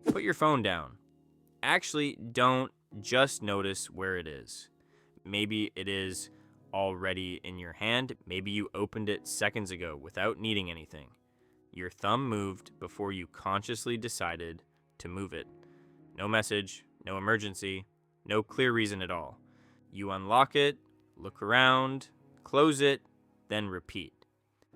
Put your phone down. Actually, don't just notice where it is. Maybe it is already in your hand. Maybe you opened it seconds ago without needing anything. Your thumb moved before you consciously decided to move it. No message, no emergency, no clear reason at all. You unlock it, look around, close it, then repeat.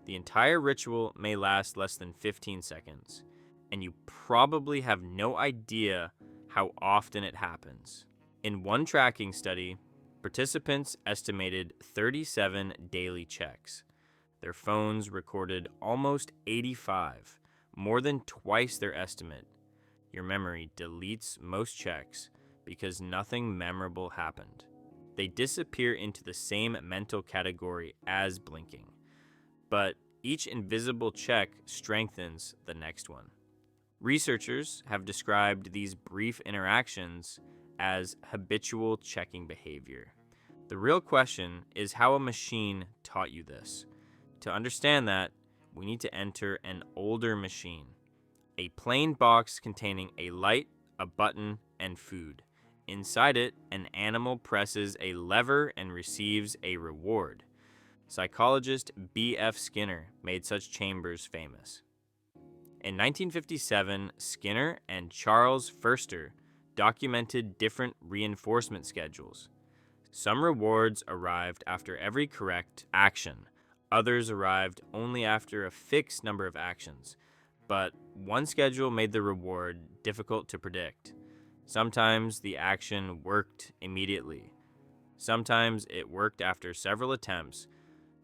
The entire ritual may last less than 15 seconds, and you probably have no idea how often it happens. In one tracking study, participants estimated 37 daily checks. Their phones recorded almost 85, more than twice their estimate. Your memory deletes most checks because nothing memorable happened. They disappear into the same mental category as blinking, but each invisible check strengthens the next one. Researchers have described these brief interactions as habitual checking behavior. The real question is how a machine taught you this. To understand that, we need to enter an older machine, a plain box containing a light, a button, and food. Inside it, an animal presses a lever and receives a reward. Psychologist B.F. Skinner made such chambers famous. In 1957, Skinner and Charles Furster documented different reinforcement schedules. Some rewards arrived after every correct action. Others arrived only after a fixed number of actions. But one schedule made the reward difficult to predict. Sometimes the action worked immediately. Sometimes it worked after several attempts.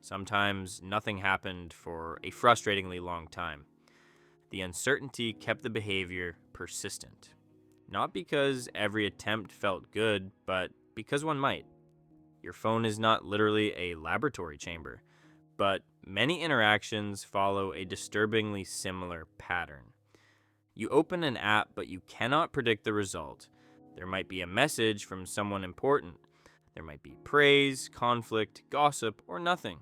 Sometimes nothing happened for a frustratingly long time. The uncertainty kept the behavior persistent. Not because every attempt felt good, but because one might. Your phone is not literally a laboratory chamber, but many interactions follow a disturbingly similar pattern. You open an app, but you cannot predict the result. There might be a message from someone important. There might be praise, conflict, gossip, or nothing.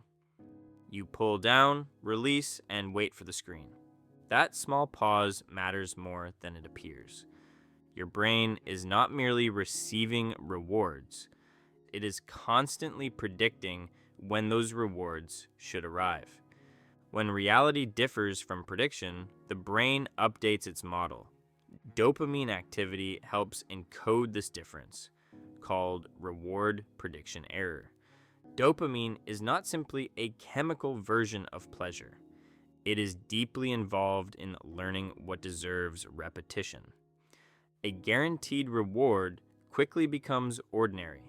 You pull down, release, and wait for the screen. That small pause matters more than it appears. Your brain is not merely receiving rewards, it is constantly predicting when those rewards should arrive. When reality differs from prediction, the brain updates its model. Dopamine activity helps encode this difference, called reward prediction error. Dopamine is not simply a chemical version of pleasure. It is deeply involved in learning what deserves repetition. A guaranteed reward quickly becomes ordinary.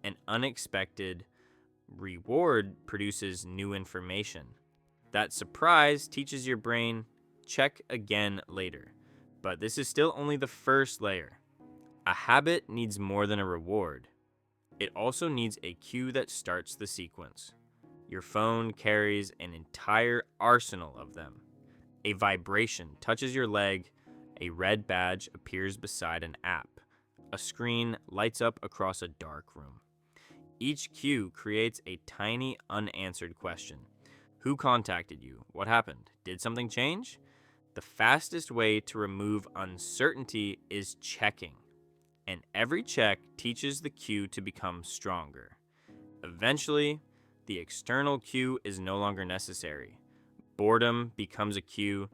An unexpected reward produces new information. That surprise teaches your brain, check again later. But this is still only the first layer. A habit needs more than a reward. It also needs a cue that starts the sequence. Your phone carries an entire arsenal of them. A vibration touches your leg, a red badge appears beside an app, a screen lights up across a dark room. Each cue creates a tiny unanswered question. Who contacted you? What happened? Did something change? The fastest way to remove uncertainty is checking, and every check teaches the cue to become stronger. Eventually, the external cue is no longer necessary. Boredom becomes a cue.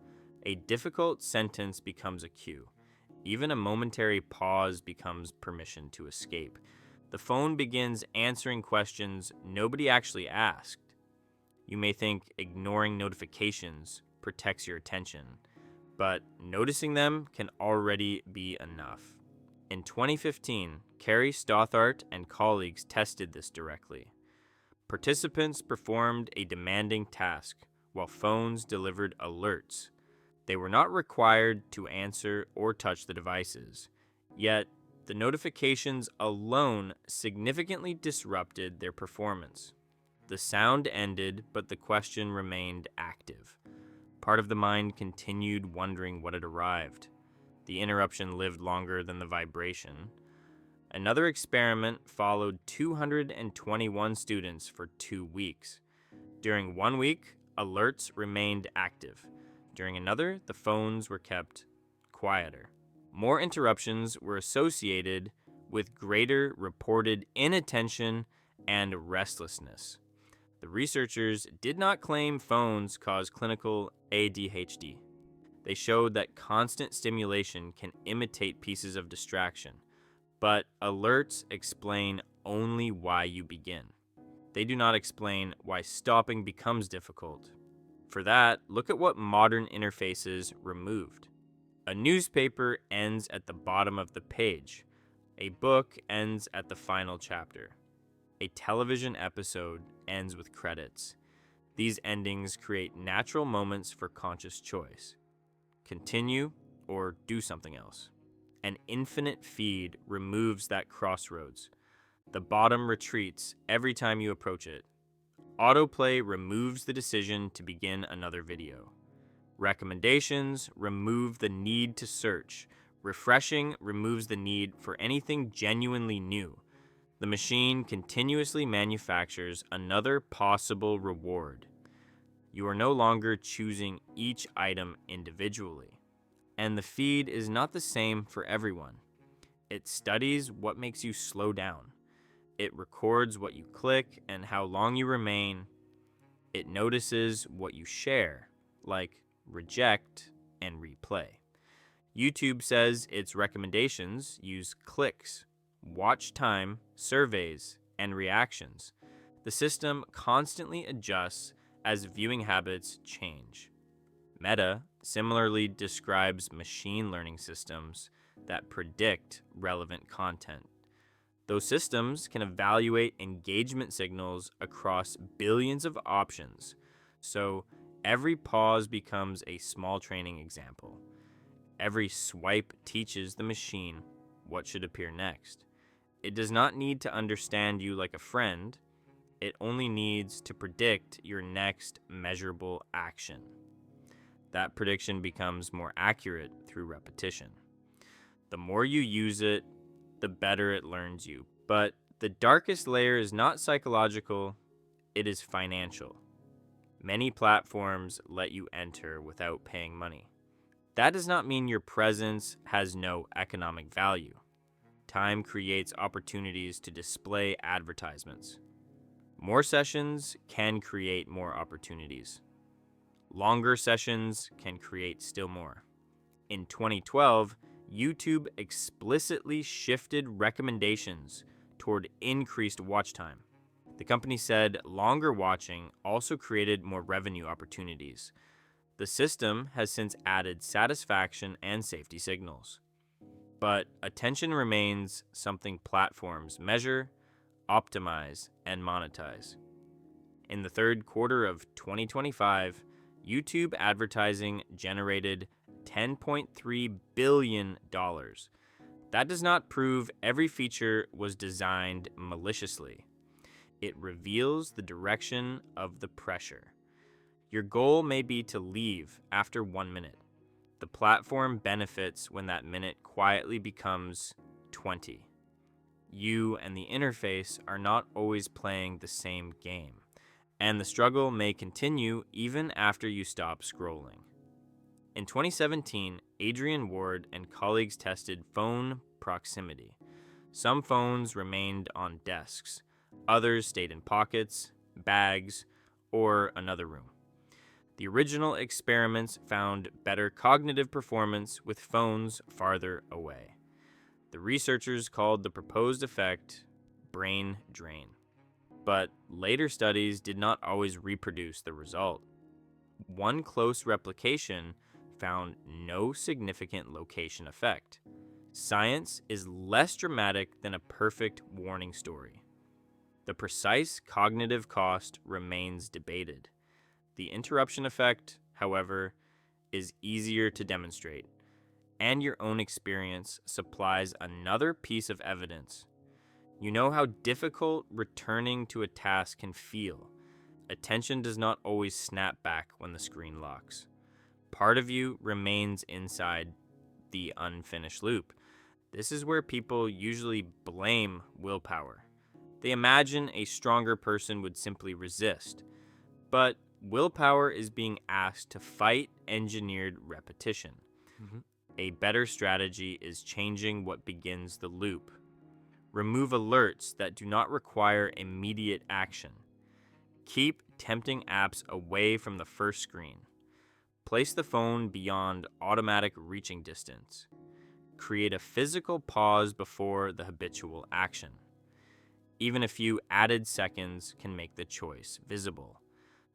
A difficult sentence becomes a cue. Even a momentary pause becomes permission to escape. The phone begins answering questions nobody actually asked. You may think ignoring notifications protects your attention, but noticing them can already be enough. In 2015, Carrie Stothart and colleagues tested this directly. Participants performed a demanding task while phones delivered alerts. They were not required to answer or touch the devices, yet the notifications alone significantly disrupted their performance. The sound ended, but the question remained active. Part of the mind continued wondering what had arrived. The interruption lived longer than the vibration. Another experiment followed 221 students for 2 weeks. During 1 week, alerts remained active. During another, the phones were kept quieter. more interruptions were associated with greater reported inattention and restlessness. The researchers did not claim phones cause clinical ADHD. They showed that constant stimulation can imitate pieces of distraction, but alerts explain only why you begin. They do not explain why stopping becomes difficult. For that, look at what modern interfaces removed. A newspaper ends at the bottom of the page. A book ends at the final chapter. A television episode ends with credits. These endings create natural moments for conscious choice. Continue or do something else. An infinite feed removes that crossroads. The bottom retreats every time you approach it. Autoplay removes the decision to begin another video. Recommendations remove the need to search. Refreshing removes the need for anything genuinely new. The machine continuously manufactures another possible reward. You are no longer choosing each item individually. And the feed is not the same for everyone. It studies what makes you slow down. It records what you click and how long you remain. It notices what you share, like reject and replay. YouTube says its recommendations use clicks, watch time, surveys, and reactions. The system constantly adjusts as viewing habits change. Meta similarly describes machine learning systems that predict relevant content. Those systems can evaluate engagement signals across billions of options, so every pause becomes a small training example. Every swipe teaches the machine what should appear next. It does not need to understand you like a friend. It only needs to predict your next measurable action. That prediction becomes more accurate through repetition. The more you use it, the better it learns you. But the darkest layer is not psychological, it is financial. Many platforms let you enter without paying money. That does not mean your presence has no economic value. Time creates opportunities to display advertisements. More sessions can create more opportunities. Longer sessions can create still more. In 2012, YouTube explicitly shifted recommendations toward increased watch time. The company said longer watching also created more revenue opportunities. The system has since added satisfaction and safety signals. But attention remains something platforms measure, optimize, and monetize. In the third quarter of 2025, YouTube advertising generated $10.3 billion. That does not prove every feature was designed maliciously. It reveals the direction of the pressure. Your goal may be to leave after 1 minute. The platform benefits when that minute quietly becomes 20. You and the interface are not always playing the same game, and the struggle may continue even after you stop scrolling. In 2017, Adrian Ward and colleagues tested phone proximity. Some phones remained on desks, others stayed in pockets, bags, or another room. The original experiments found better cognitive performance with phones farther away. The researchers called the proposed effect brain drain, but later studies did not always reproduce the result. One close replication found no significant location effect. Science is less dramatic than a perfect warning story. The precise cognitive cost remains debated. The interruption effect, however, is easier to demonstrate, and your own experience supplies another piece of evidence. You know how difficult returning to a task can feel. Attention does not always snap back when the screen locks. Part of you remains inside the unfinished loop. This is where people usually blame willpower. They imagine a stronger person would simply resist. But willpower is being asked to fight engineered repetition. A better strategy is changing what begins the loop. Remove alerts that do not require immediate action. Keep tempting apps away from the first screen. Place the phone beyond automatic reaching distance. Create a physical pause before the habitual action. Even a few added seconds can make the choice visible.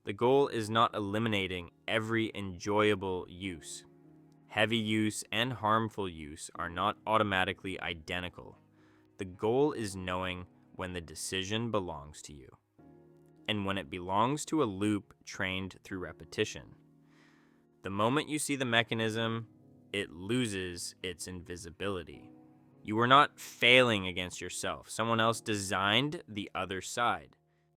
The goal is not eliminating every enjoyable use. Heavy use and harmful use are not automatically identical. The goal is knowing when the decision belongs to you, and when it belongs to a loop trained through repetition. The moment you see the mechanism, it loses its invisibility. You are not failing against yourself. Someone else designed the other side.